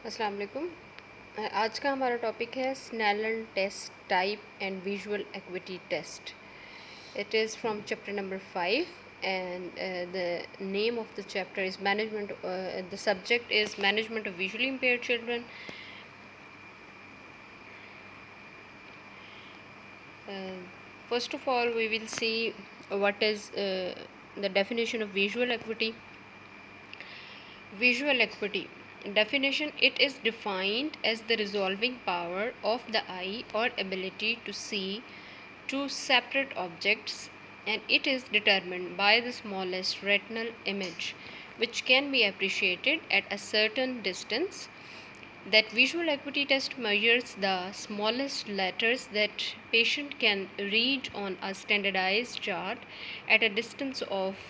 अस्सलाम वालेकुम। आज का हमारा टॉपिक है Snellen test type and visual acuity test. It is from chapter number 5 and the name of the chapter is management. The subject is management of visually impaired children. uh, First of all, we will see what is the definition of visual acuity. Visual acuity definition: it is defined as the resolving power of the eye or ability to see two separate objects, and it is determined by the smallest retinal image which can be appreciated at a certain distance. That visual acuity test measures the smallest letters that patient can read on a standardized chart at a distance of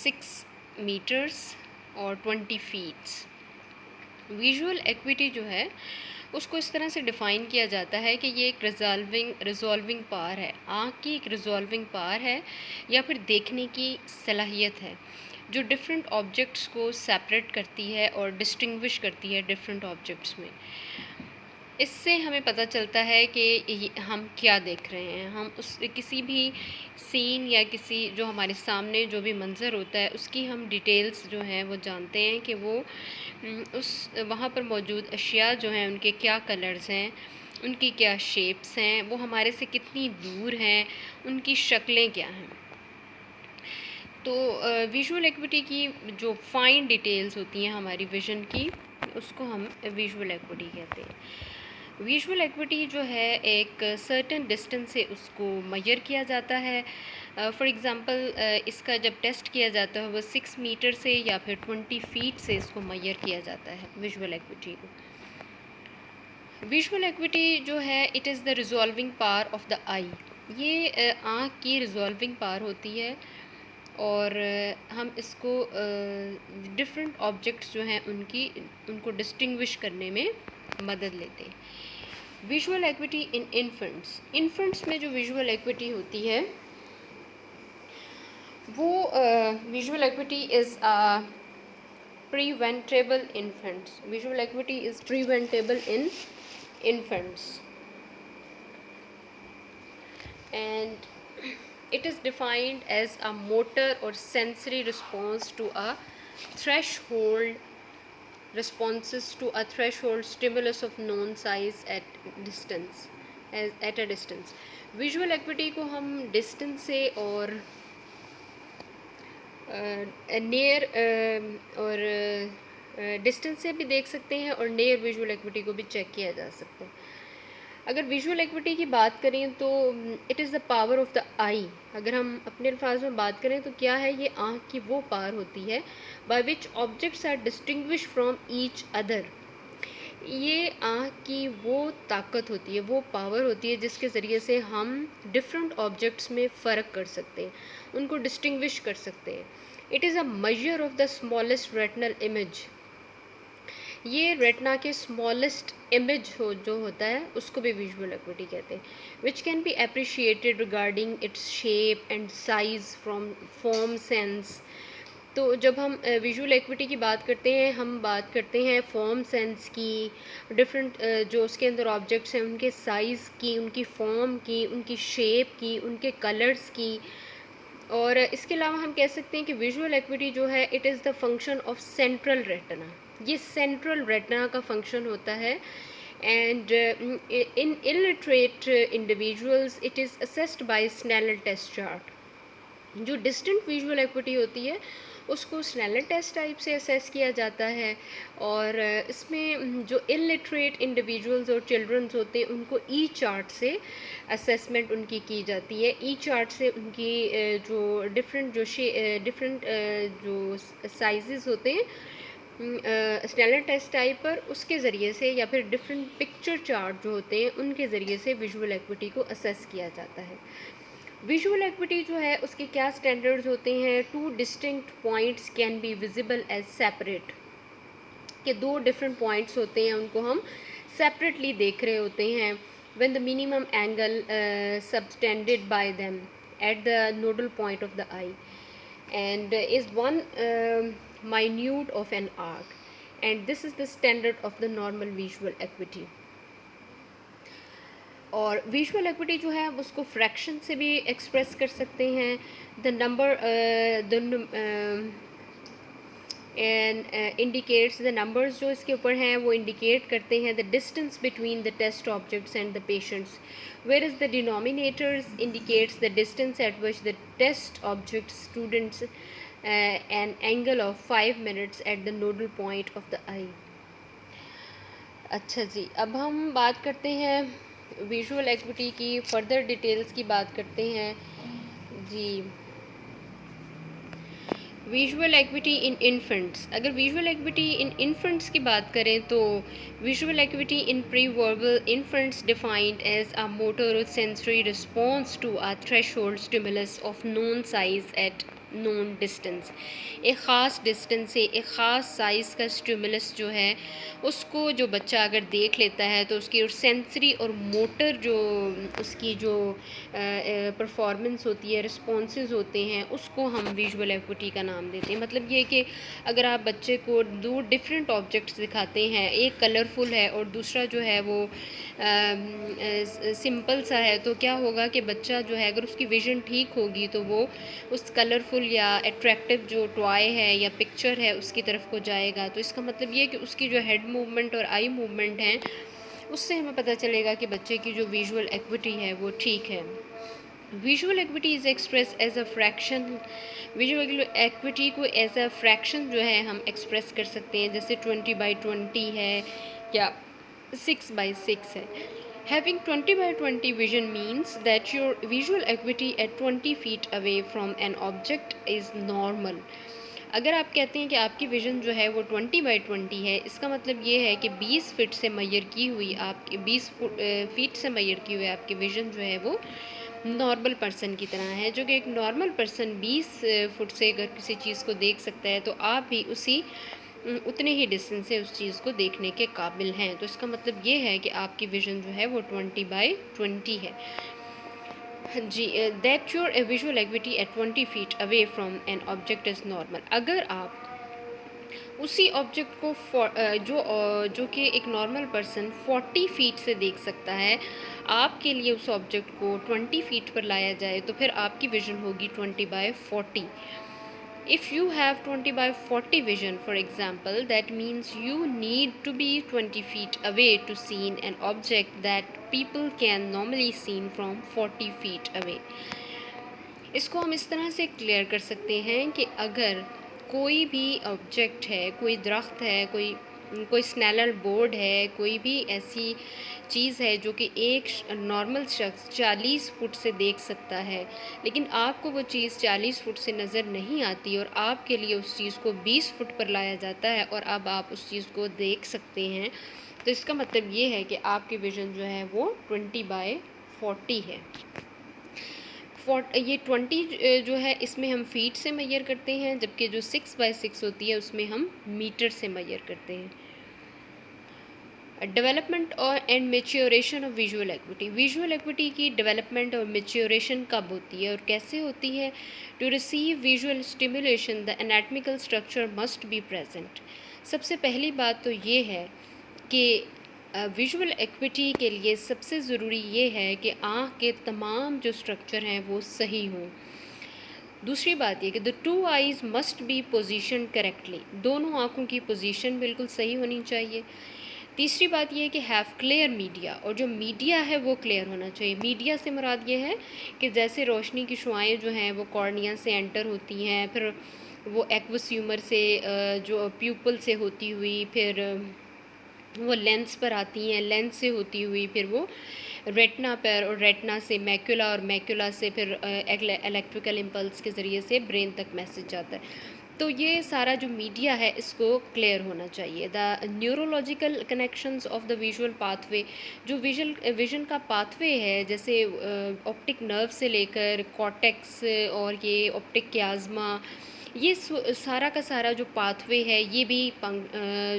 6 meters और 20 feats. Visual acuity जो है उसको इस तरह से define किया जाता है कि ये एक रिजॉल्विंग पावर है, आँख की एक रिजॉल्विंग पावर है या फिर देखने की सलाहियत है जो डिफरेंट ऑब्जेक्ट्स को सेपरेट करती है और डिस्टिंग्विश करती है डिफरेंट ऑब्जेक्ट्स में। इससे हमें पता चलता है कि हम क्या देख रहे हैं। हम उस किसी भी सीन या किसी जो हमारे सामने जो भी मंज़र होता है उसकी हम डिटेल्स जो हैं वो जानते हैं कि वो उस वहाँ पर मौजूद अशिया जो हैं उनके क्या कलर्स हैं, उनकी क्या शेप्स हैं, वो हमारे से कितनी दूर हैं, उनकी शक्लें क्या हैं। तो विजुअल एक्विटी की जो फाइन डिटेल्स होती हैं हमारी विज़न की, उसको हम विजुअल एक्विटी कहते हैं। विजुअल एक्विटी जो है एक सर्टेन डिस्टेंस से उसको मेजर किया जाता है। फॉर एग्ज़ाम्पल इसका जब टेस्ट किया जाता है वो 6 मीटर से या फिर 20 फीट से इसको मेजर किया जाता है विजुअल एक्विटी को। विजुअल एक्विटी जो है it is the resolving power of the eye. ये आँख की रिजॉल्विंग पावर होती है और हम इसको डिफरेंट ऑब्जेक्ट्स जो हैं उनको डिस्टिंग्विश करने में मदद लेते हैं। विजुअल एक्विटी इन इन्फेंट्स में जो विजुअल एक्विटी होती है वो visual acuity is preventable infants. Visual acuity is preventable in infants and it is defined as a motor or sensory response to a threshold stimulus of known size at a distance। Visual acuity को हम distance से और near और distance से भी देख सकते हैं और नियर विजुअल एक्विटी को भी चेक किया जा सकता है। अगर विजुअल एक्विटी की बात करें तो it is the power of the eye. अगर हम अपने अल्फाज में बात करें तो क्या है, ये आँख की वो पावर होती है by which objects are distinguish from each other. ये आँख की वो ताकत होती है, वो पावर होती है जिसके ज़रिए से हम डिफरेंट ऑब्जेक्ट्स में फ़र्क कर सकते हैं, उनको डिस्टिंग्विश कर सकते हैं। It is a measure of the smallest retinal image. ये रेटिना के स्मॉलेस्ट इमेज जो होता है उसको भी विजुअल एक्विटी कहते हैं। Which can be appreciated regarding its shape and size from form sense. तो जब हम विजुअल एक्विटी की बात करते हैं हम बात करते हैं फॉर्म सेंस की, डिफरेंट जो उसके अंदर ऑब्जेक्ट्स हैं उनके साइज़ की, उनकी फॉर्म की, उनकी शेप की, उनके कलर्स की। और इसके अलावा हम कह सकते हैं कि विजुअल एक्विटी जो है it is the function of central retina. ये सेंट्रल रेटिना का फंक्शन होता है and in illiterate individuals it is assessed by Snellen test chart. जो डिस्टेंट विजुअल एक्विटी होती है उसको स्नेलन टेस्ट टाइप से असेस किया जाता है और इसमें जो इलिटरेट इंडिविजुअल्स और चिल्ड्रंस होते हैं उनको ई चार्ट से असेसमेंट उनकी की जाती है। ई चार्ट से उनकी जो डिफरेंट जो साइजेस होते हैं स्नेलन टेस्ट टाइप पर, उसके ज़रिए से या फिर डिफरेंट पिक्चर चार्ट जो होते हैं उनके ज़रिए से विजुअल एक्विटी को असेस किया जाता है। विजुअल एक्विटी जो है उसके क्या स्टैंडर्ड्स होते हैं? Two distinct points can be visible as separate, के दो डिफरेंट पॉइंट्स होते हैं उनको हम सेपरेटली देख रहे होते हैं। When the minimum angle subtended bye them at the nodal point of the I and is one minute of an arc and this is the standard of the normal visual equity. और visual acuity जो है उसको fraction से भी express कर सकते हैं। The number and indicates the numbers जो इसके ऊपर हैं वो इंडिकेट करते हैं the distance between the test objects and the patients, where is the denominators indicates the distance at which the test object students an angle of 5 minutes at the nodal point of the eye. अच्छा जी, अब हम बात करते हैं visual acuity की, further details की बात करते हैं जी। विजुअल एक्विटी इन इन्फेंट्स, अगर विजुअल एक्विटी इन इन्फेंट्स की बात करें तो visual acuity in preverbal infants defined as a motor sensory response to a threshold stimulus of known size at known distance. एक ख़ास डिस्टेंस से एक ख़ास साइज़ का स्टिमुलस जो है उसको जो बच्चा अगर देख लेता है तो उसकी और सेंसरी और मोटर जो उसकी जो परफॉर्मेंस होती है, रिस्पॉन्सेज होते हैं, उसको हम विजुअल एक्विटी का नाम देते हैं। मतलब ये कि अगर आप बच्चे को दो डिफरेंट ऑब्जेक्ट्स दिखाते हैं, एक कलरफुल है और दूसरा जो है वो सिंपल सा है, तो क्या होगा कि बच्चा जो है अगर उसकी विज़न ठीक होगी तो वो उस कलरफुल या अट्रैक्टिव जो टॉय है या पिक्चर है उसकी तरफ को जाएगा। तो इसका मतलब ये है कि उसकी जो हेड मूवमेंट और आई मूवमेंट हैं उससे हमें पता चलेगा कि बच्चे की जो विजुअल एक्विटी है वो ठीक है। Visual acuity is express as a fraction, visual acuity को एज अ फ्रैक्शन जो है हम एक्सप्रेस कर सकते हैं, जैसे 20/20 है या 6/6 है। Having 20/20 vision means that your visual acuity at 20 feet away from an object is normal. अगर आप कहते हैं कि आपकी विज़न जो है वो 20/20 है, इसका मतलब ये है कि 20 फीट से मैयर की हुई आपकी 20 फीट से मैयर की हुई आपकी विज़न जो है वो नॉर्मल पर्सन की तरह है। जो कि एक नॉर्मल पर्सन 20 फुट से अगर किसी चीज़ को देख सकता है तो आप भी उसी उतने ही डिस्टेंस से उस चीज़ को देखने के काबिल हैं। तो इसका मतलब ये है कि आपकी विज़न जो है वो 20/20 है जी। That your visual acuity at 20 feet away from an object is normal. अगर आप उसी ऑब्जेक्ट को जो कि एक नॉर्मल पर्सन 40 फीट से देख सकता है, आपके लिए उस ऑब्जेक्ट को 20 फीट पर लाया जाए तो फिर आपकी विज़न होगी 20/40। If you have 20/40 vision, for example, that means you need to be 20 feet away to see an object that people can normally see from 40 feet away. इसको हम इस तरह से क्लियर कर सकते हैं कि अगर कोई भी ऑब्जेक्ट है, कोई दरख्त है, कोई स्नेलर बोर्ड है, कोई भी ऐसी चीज़ है जो कि एक नॉर्मल शख्स 40 फुट से देख सकता है, लेकिन आपको वो चीज़ 40 फुट से नज़र नहीं आती और आपके लिए उस चीज़ को 20 फुट पर लाया जाता है और अब आप उस चीज़ को देख सकते हैं, तो इसका मतलब ये है कि आपकी विज़न जो है वो 20/40 है। ये 20 जो है इसमें हम फीट से मैयर करते हैं, जबकि जो 6/6 होती है उसमें हम मीटर से मैयर करते हैं। डेवलपमेंट और and maturation of visual acuity, visual acuity की डेवलपमेंट और मेच्योरेशन कब होती है और कैसे होती है? To receive visual stimulation the anatomical structure must be present. सबसे पहली बात तो ये है कि विजुअल एक्विटी के लिए सबसे ज़रूरी ये है कि आँख के तमाम जो स्ट्रक्चर हैं वो सही हों। दूसरी बात ये कि the two eyes must be position correctly, दोनों आँखों की पोजीशन बिल्कुल सही होनी चाहिए। तीसरी बात ये है कि हैव क्लियर मीडिया, और जो मीडिया है वो क्लियर होना चाहिए। मीडिया से मुराद ये है कि जैसे रोशनी की शुआएँ जो हैं वो कॉर्निया से एंटर होती हैं, फिर वो एक्वस ह्यूमर से जो प्यूपल से होती हुई फिर वो लेंस पर आती हैं, लेंस से होती हुई फिर वो रेटना पर, और रेटना से मैक्यूला, और मैक्यूला से फिर इलेक्ट्रिकल इम्पल्स के ज़रिए से ब्रेन तक मैसेज जाता है। तो ये सारा जो मीडिया है इसको क्लियर होना चाहिए। The neurological connections of the visual pathway, जो विजन का पाथवे है, जैसे ऑप्टिक नर्व से लेकर कॉर्टेक्स और ये ऑप्टिक क्याज़मा, ये सारा का सारा जो पाथवे है ये भी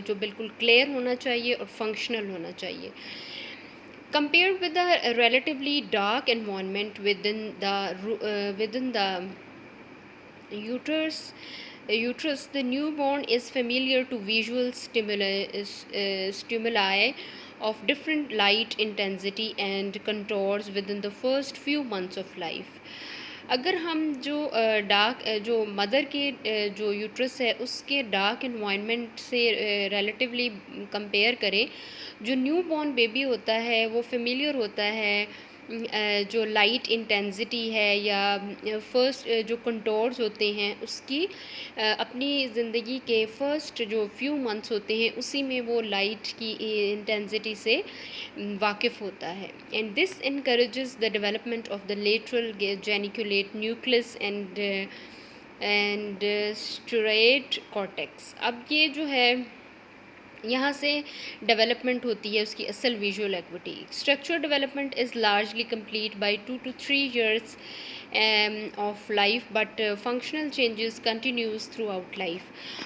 जो बिल्कुल क्लियर होना चाहिए और फंक्शनल होना चाहिए। Compared with the relatively dark environment within the uterus, uterus, the newborn is familiar to visual stimuli of different light intensity and contours within the first few months of life. अगर हम जो जो mother के जो uterus है उसके dark environment से relatively compare करें, जो न्यू बॉर्न बेबी होता है वो फेमिलियर होता है जो लाइट इंटेंसिटी है या फर्स्ट जो कंटोर्स होते हैं उसकी अपनी ज़िंदगी के फर्स्ट जो फ्यू मंथ्स होते हैं उसी में वो लाइट की इंटेंसिटी से वाकिफ़ होता है. And this encourages the development of the lateral geniculate nucleus and stearate cortex. अब ये जो है यहाँ से डेवलपमेंट होती है उसकी असल visual equity. Structure development is largely complete bye 2 to 3 years of life, but functional changes continues through out life.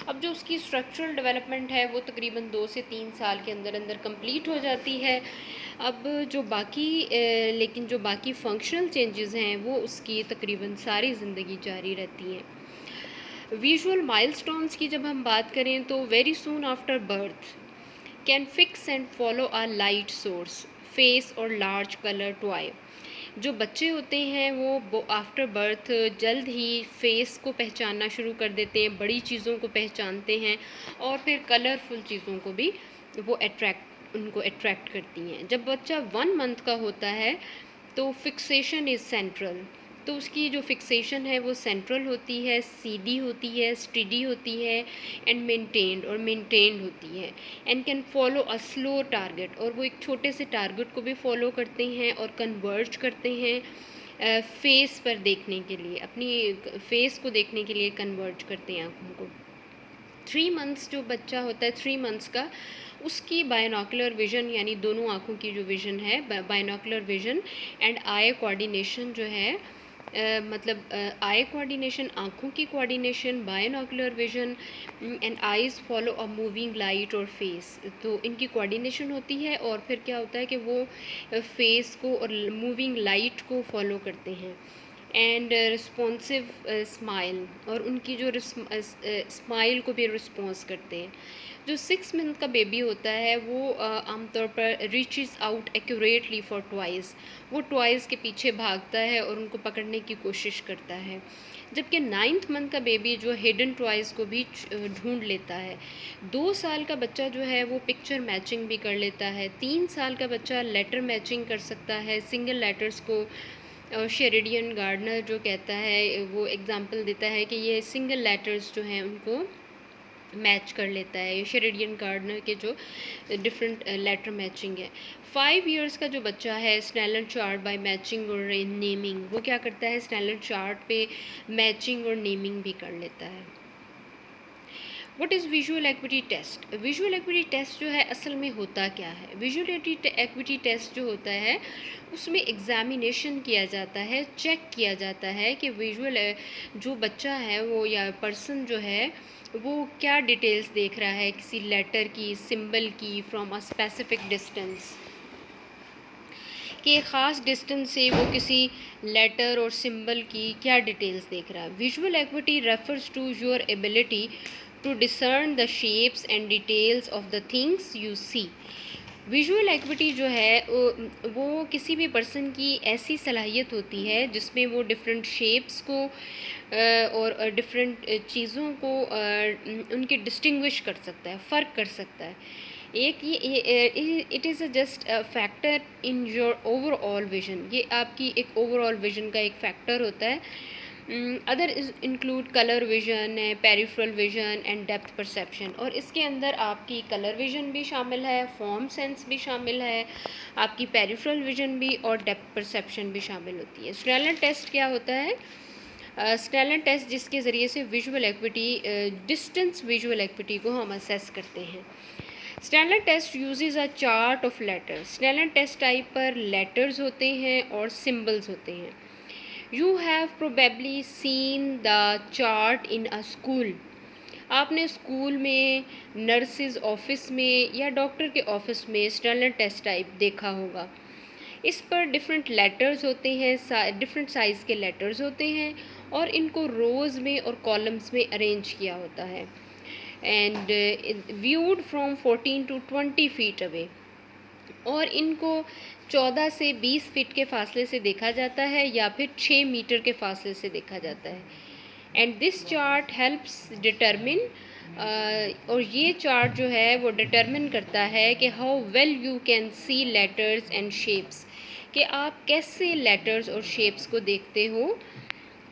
अब जो उसकी स्ट्रक्चरल डेवलपमेंट है वो तकरीबन 2 से 3 साल के अंदर अंदर कंप्लीट हो जाती है. अब जो बाकी लेकिन जो बाकी फंक्शनल चेंजेस हैं वो उसकी तकरीबन सारी ज़िंदगी जारी रहती हैं. विजुअल माइलस्टोन्स की जब हम बात करें तो very soon after birth can fix and follow a light source, face और लार्ज कलर टॉय. जो बच्चे होते हैं वो आफ्टर बर्थ जल्द ही फेस को पहचानना शुरू कर देते हैं, बड़ी चीज़ों को पहचानते हैं और फिर कलरफुल चीज़ों को भी वो उनको अट्रैक्ट करती हैं. जब बच्चा 1 month का होता है तो फिक्सेशन इज़ सेंट्रल. तो उसकी जो फिक्सेशन है वो सेंट्रल होती है, सीधी होती है, स्टडी होती है एंड मेंटेन्ड होती है and can follow a slow target. और वो एक छोटे से टारगेट को भी फॉलो करते हैं और कन्वर्ज करते हैं फेस पर देखने के लिए, अपनी फेस को देखने के लिए कन्वर्ज करते हैं आँखों को. 3 months जो बच्चा होता है 3 months का, उसकी बायनोकुलर विज़न यानी दोनों आँखों की जो विज़न है, binocular vision and eye coordination जो है मतलब आई कोऑर्डिनेशन, आँखों की coordination, binocular vision and eyes follow a moving light और फेस. तो इनकी कोऑर्डिनेशन होती है और फिर क्या होता है कि वो फेस को और मूविंग लाइट को फॉलो करते हैं. एंड रिस्पॉन्सिव स्माइल, और उनकी जो स्माइल को भी रिस्पॉन्स करते हैं. जो 6 month का बेबी होता है वो आमतौर पर reaches out accurately for toys. वो टॉयज़ के पीछे भागता है और उनको पकड़ने की कोशिश करता है. जबकि 9th month का बेबी जो हिडन टॉयज़ को भी ढूंढ लेता है. 2 साल का बच्चा जो है वो पिक्चर मैचिंग भी कर लेता है. 3 साल का बच्चा लेटर मैचिंग कर सकता है, सिंगल लेटर्स को. शेरिडियन गार्डनर जो कहता है वो एग्ज़ाम्पल देता है कि ये सिंगल लेटर्स जो हैं उनको मैच कर लेता है. शेरिडियन गार्डनर के जो डिफरेंट लेटर मैचिंग है. 5 years का जो बच्चा है स्नेलर चार्ट बाय मैचिंग और नेमिंग, वो क्या करता है स्नेलर चार्ट पे मैचिंग और नेमिंग भी कर लेता है. What is visual acuity test? Visual acuity test जो है असल में होता क्या है? विजुअल एक्विटी टेस्ट जो होता है उसमें एग्ज़ामिनेशन किया जाता है, चेक किया जाता है कि विजुअल जो बच्चा है वो या पर्सन जो है वो क्या डिटेल्स देख रहा है किसी लेटर की, सिंबल की, फ्रॉम अ स्पेसिफिक डिस्टेंस, कि ख़ास डिस्टेंस से वो किसी लेटर और सिंबल की क्या डिटेल्स देख रहा है. Visual acuity refers to your ability to discern the shapes and details of the things you see. Visual acuity जो है वो किसी भी पर्सन की ऐसी सलाहियत होती है जिसमें वो डिफरेंट शेप्स को और डिफरेंट चीज़ों को उनके डिस्टिंग्विश कर सकता है, फ़र्क कर सकता है. एक ये it is just a factor in your overall vision. ये आपकी एक ओवरऑल विजन का एक फैक्टर होता है. Other include colour vision, peripheral vision and depth perception. और इसके अंदर आपकी कलर विजन भी शामिल है, फॉर्म सेंस भी शामिल है, आपकी पेरिफेरल विजन भी और डेप्थ परसेप्शन भी शामिल होती है. स्नेलर टेस्ट क्या होता है? स्नेलर टेस्ट जिसके ज़रिए से visual acuity, distance visual acuity को हम असेस करते हैं. Snellen test uses a chart of letters. Snellen test type पर लेटर्स होते हैं और सिंबल्स होते हैं. You have probably seen the chart in a school. आपने स्कूल में, नर्सिस ऑफिस में या डॉक्टर के ऑफिस में स्नेलर टेस्ट टाइप देखा होगा. इस पर डिफरेंट लेटर्स होते हैं, डिफरेंट साइज़ के लेटर्स होते हैं और इनको रोज़ में और कॉलम्स में अरेंज किया होता है। And viewed from 14 to 20 feet away, और इनको 14 से 20 फीट के फासले से देखा जाता है या फिर 6 मीटर के फासले से देखा जाता है। And this chart helps determine, और ये चार्ट जो है वो डिटरमिन करता है कि how well you can see letters and shapes, कि आप कैसे लेटर्स और शेप्स को देखते हो।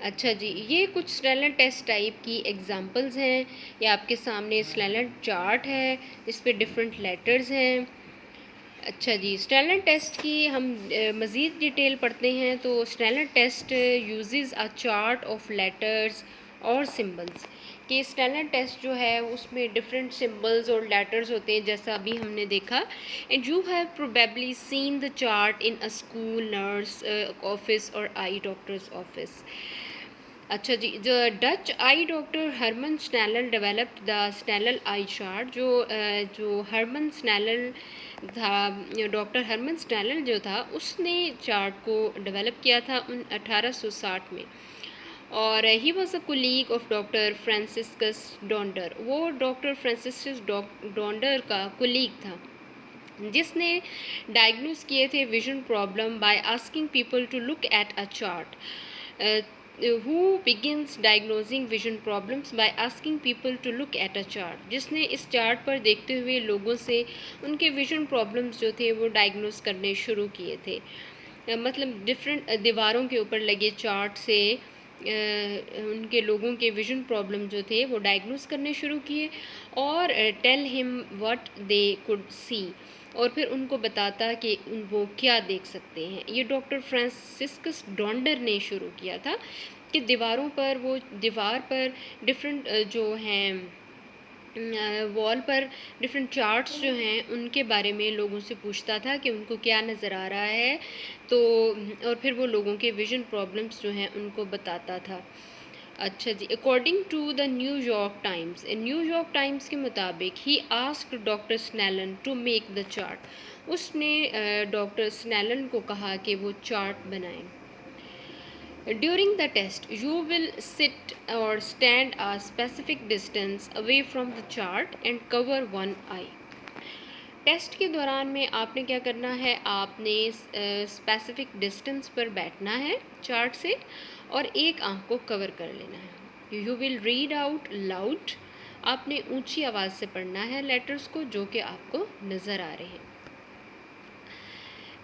अच्छा जी, ये कुछ स्नेलन टेस्ट टाइप की एग्जांपल्स हैं। ये आपके सामने स्नेलन चार्ट है, इस पे डिफरेंट लेटर्स हैं। अच्छा जी, स्नेलन टेस्ट की हम मज़ीद डिटेल पढ़ते हैं। तो Snellen test uses a chart of letters और सिंबल्स, कि स्नेलन टेस्ट जो है उसमें डिफरेंट सिंबल्स और लेटर्स होते हैं, जैसा अभी हमने देखा। And you have probably seen the chart in a school, nurse office और आई डॉक्टर्स ऑफिस। अच्छा जी, जो Dutch I doctor Harman Snellen developed the Snellen I chart, जो हरमन स्नेलन था, डॉक्टर हरमन स्नेलन जो था, उसने चार्ट को डेवलप किया था 1860 में। और he was a colleague of doctor Franciscus Donders, वो डॉक्टर फ्रांसिस्कस डॉन्डर का कुलीग था, जिसने डायग्नोस किए थे vision problem by asking people to look at a chart. who begins diagnosing vision problems by asking people to look at a chart, जिसने इस chart पर देखते हुए लोगों से उनके विजन प्रॉब्लम्स जो थे वो डायग्नोस करने शुरू किए थे। मतलब डिफरेंट दीवारों के ऊपर लगे चार्ट से उनके लोगों के विजन प्रॉब्लम जो थे वो डायग्नोस करने शुरू किए, और tell him what they could see, और फिर उनको बताता कि वो क्या देख सकते हैं। ये डॉक्टर फ्रांसिस्कस डॉन्डर ने शुरू किया था कि दीवार पर डिफरेंट जो हैं वॉल पर डिफरेंट चार्ट्स जो हैं उनके बारे में लोगों से पूछता था कि उनको क्या नज़र आ रहा है, तो और फिर वो लोगों के विजन प्रॉब्लम्स जो हैं उनको बताता था। अच्छा जी, according to the New York Times के मुताबिक ही asked doctor Snellen to make the chart, उसने डॉक्टर स्नेलन को कहा कि वो चार्ट बनाएं। During the test, you will sit or stand a specific distance away from the chart and cover one eye. Test के दौरान में आपने क्या करना है, आपने स्पेसिफिक डिस्टेंस पर बैठना है चार्ट से और एक आंख को कवर कर लेना है। You will read out loud, आपने ऊंची आवाज़ से पढ़ना है लेटर्स को जो कि आपको नज़र आ रहे हैं।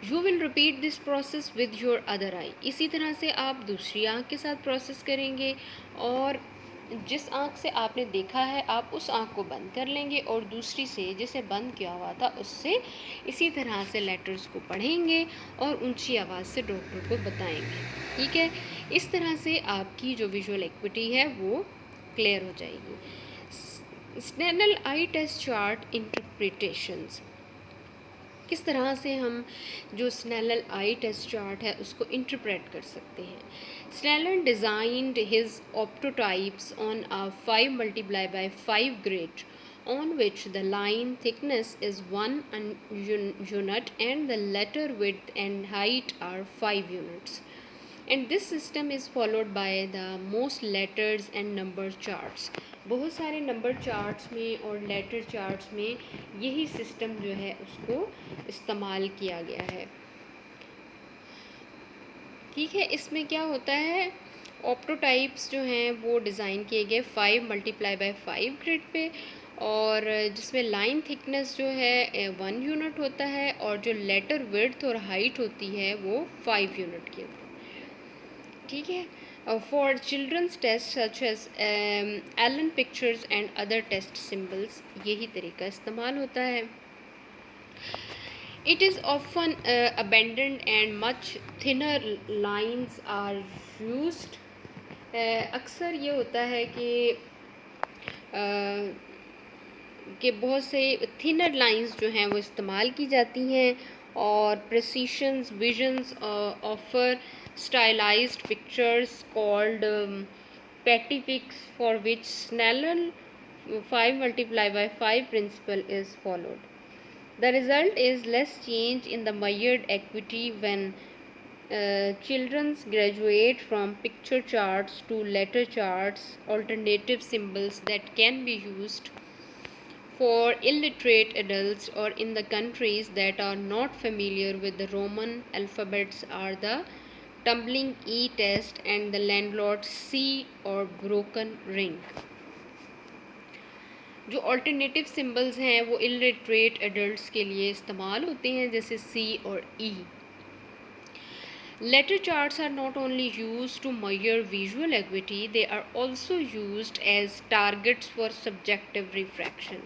You will repeat this process with your other I, इसी तरह से आप दूसरी आँख के साथ प्रोसेस करेंगे, और जिस आँख से आपने देखा है आप उस आँख को बंद कर लेंगे और दूसरी से जिसे बंद किया हुआ था उससे इसी तरह से लेटर्स को पढ़ेंगे और ऊंची आवाज़ से डॉक्टर को बताएंगे। ठीक है, इस तरह से आपकी जो विजुअल एक्विटी है वो क्लियर हो जाएगी। स्नेनल आई टेस्ट चार्ट इंटरप्रिटेशंस, किस तरह से हम जो स्नेलन आई टेस्ट चार्ट है उसको इंटरप्रेट कर सकते हैं। Snellen designed his optotypes on a 5x5 grid on which the line thickness is 1 unit and the letter width and height are 5 units. And this system is followed by the most letters and number charts. बहुत सारे number charts में और letter charts में यही system जो है उसको इस्तेमाल किया गया है। ठीक है, इसमें क्या होता है, ऑप्टोटाइप्स जो हैं वो डिज़ाइन किए गए 5x5 ग्रिड पे, और जिसमें लाइन थिकनेस जो है 1 यूनिट होता है और जो लेटर विड्थ और हाइट होती है वो 5 यूनिट की होती है। ठीक है, for childrens test such as Allen pictures and other test symbols यही तरीका इस्तेमाल होता है। It is often abandoned and much thinner lines are used, अक्सर ये होता है कि बहुत से थिनर लाइंस जो हैं वो इस्तेमाल की जाती हैं, और precisions visions offer stylized pictures called पैटिफिक्स for which Snellen 5x5 principle is followed. The result is less change in the measured acuity when Children graduate from picture charts to letter charts, alternative symbols that can be used for illiterate adults or in the countries that are not familiar with the Roman alphabets are the tumbling E test and the landlord's C or broken ring. जो alternative symbols हैं वो illiterate adults के लिए इस्तेमाल होते हैं, जैसे सी और ई. Letter charts are not only used to measure visual acuity, they are also used as targets for subjective refraction.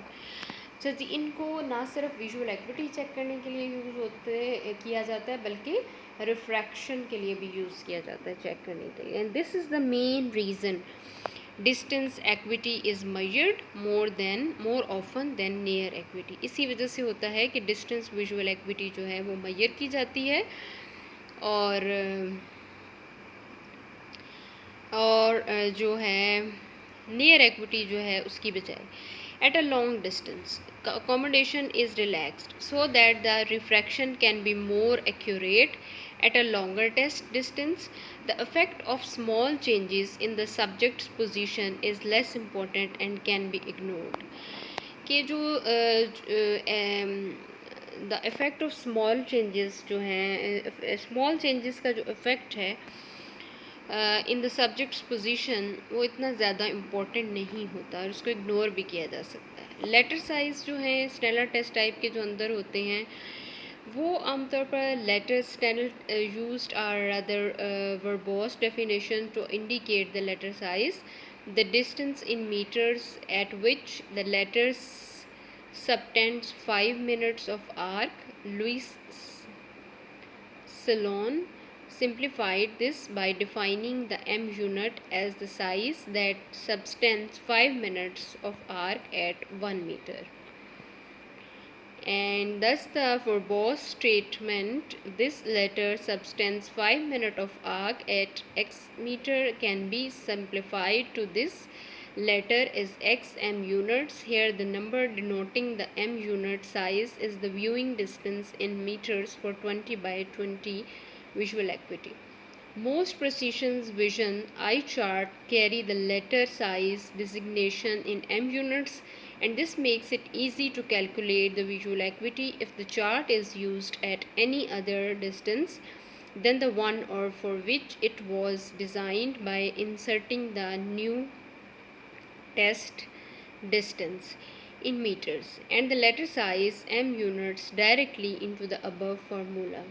अच्छा जी, इनको ना सिर्फ विजुअल एक्विटी चेक करने के लिए किया जाता है, बल्कि रिफ्रैक्शन के लिए भी यूज़ किया जाता है चेक करने के लिए. And this is the main reason distance acuity is measured more often than near acuity. इसी वजह से होता है कि डिस्टेंस विजुअल एक्विटी जो है वो मेजर की जाती है और जो है नियर एक्विटी जो है उसकी बजाय. At a long distance, accommodation is relaxed so that the refraction can be more accurate. At a longer distance, the effect of small changes in the subject's position is less important and can be ignored. कि जो the effect of small changes जो हैं, small changes का जो effect है in the subjects position, वो इतना ज़्यादा इम्पोर्टेंट नहीं होता और उसको इग्नोर भी किया जा सकता है. लेटर साइज़ जो है स्नेलर टेस्ट टाइप के जो अंदर होते हैं वो आमतौर पर letter Snellen used are other verbose definition to indicate the letter size, the distance in metres at which the letters subtends 5 minutes of arc. Louis Salon simplified this by defining the m unit as the size that subtends 5 minutes of arc at 1 meter. And thus the verbose statement, this letter subtends 5 minutes of arc at x meter, can be simplified to this letter is x m units. Here the number denoting the m unit size is the viewing distance in meters for 20 by 20 visual acuity. Most precision vision eye chart carry the letter size designation in m units, and this makes it easy to calculate the visual acuity if the chart is used at any other distance than the one or for which it was designed by inserting the new test distance in meters and the letter size m units directly into the above formula.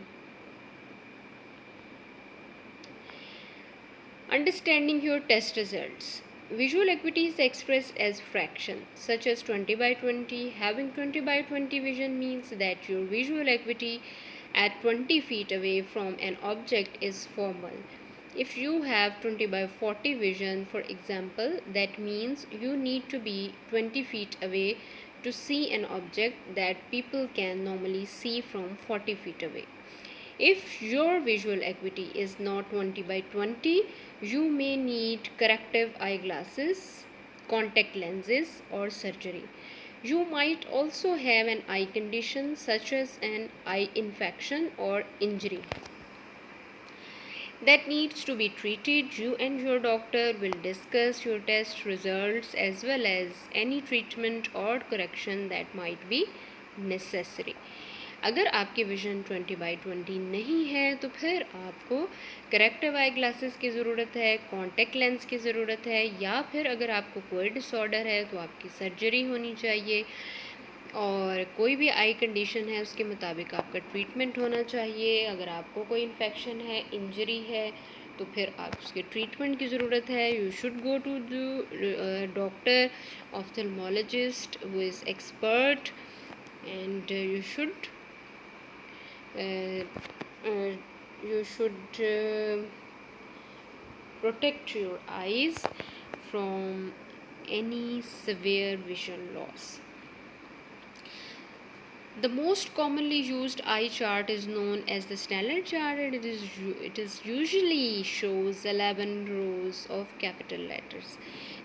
Understanding your test results. Visual acuity is expressed as fraction such as 20 by 20. Having 20 by 20 vision means that your visual acuity at 20 feet away from an object is formal. If you have 20 by 40 vision, for example, that means you need to be 20 feet away to see an object that people can normally see from 40 feet away. If your visual acuity is not 20 by 20, you may need corrective eyeglasses, contact lenses, or surgery. You might also have an eye condition such as an eye infection or injury that needs to be treated. You and your doctor will discuss your test results as well as any treatment or correction that might be necessary. अगर आपकी vision 20 by 20 नहीं है तो फिर आपको corrective eye glasses की ज़रूरत है, कॉन्टैक्ट लेंस की ज़रूरत है, या फिर अगर आपको कोई डिसऑर्डर है तो आपकी सर्जरी होनी चाहिए, और कोई भी आई कंडीशन है उसके मुताबिक आपका ट्रीटमेंट होना चाहिए. अगर आपको कोई इन्फेक्शन है, इंजरी है, तो फिर आप उसके ट्रीटमेंट की ज़रूरत है. You should go to the doctor ophthalmologist who is expert, and you should protect your eyes from any severe vision loss. The most commonly used eye chart is known as the Snellen chart, and it is usually shows 11 rows of capital letters.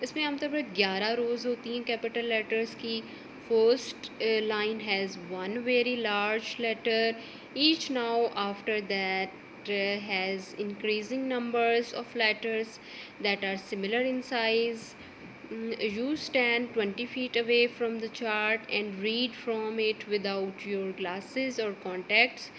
इसमें आमतौर पर 11 rows होती हैं capital letters की. First line has one very large letter. Each now after that has increasing numbers of letters that are similar in size. You stand 20 feet away from the chart and read from it without your glasses or contacts.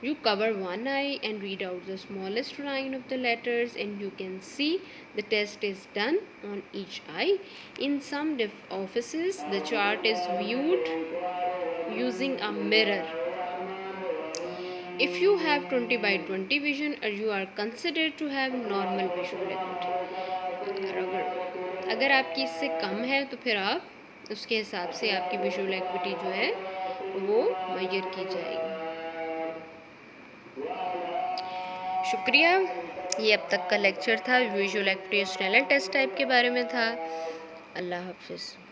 You cover one eye and read out the smallest line of the letters, and you can see the test is done on each eye. In some offices, the chart is viewed using a mirror. If you have 20 by 20 vision, or you are considered to have normal visual acuity. और अगर आपकी इससे कम है तो फिर आप उसके हिसाब से आपकी विजुअल एक्विटी जो है वो मेजर की जाएगी। शुक्रिया। ये अब तक का लेक्चर था, visual acuity Snellen test type के बारे में था। अल्लाह हाफिज़।